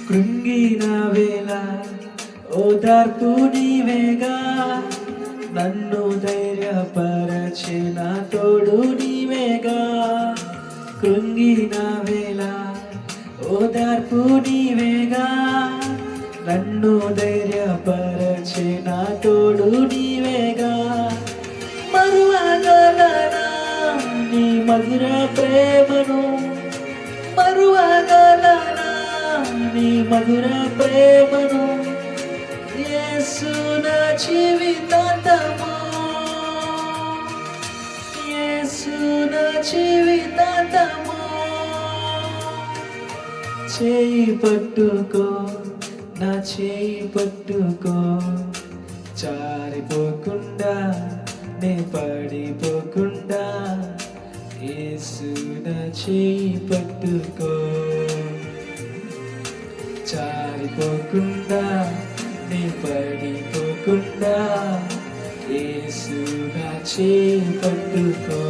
కృంగిన వేళ ఓదార్పు నీవేగా, నన్ను ధైర్యపరచిన తోడు నీవేగా. కృంగిన వేళ ఓదార్పు నీవేగా, నన్ను ధైర్యపరచిన తోడు నీవేగా. మరువగలనా నీ మధుర ప్రేమను, మరువగలనా నీ మధుర ప్రేమను. యేసు నా జీవితాంతము, యేసు నా జీవితాంతము. చేయి పట్టుకో, నా చేయి పట్టుకో, జారిపోకుండా నే పడిపోకుండా. యేసు నా చేయి పట్టుకో, జారిపోకుండా నే పడిపోకుండా. యేసు నా చేయి పట్టుకో.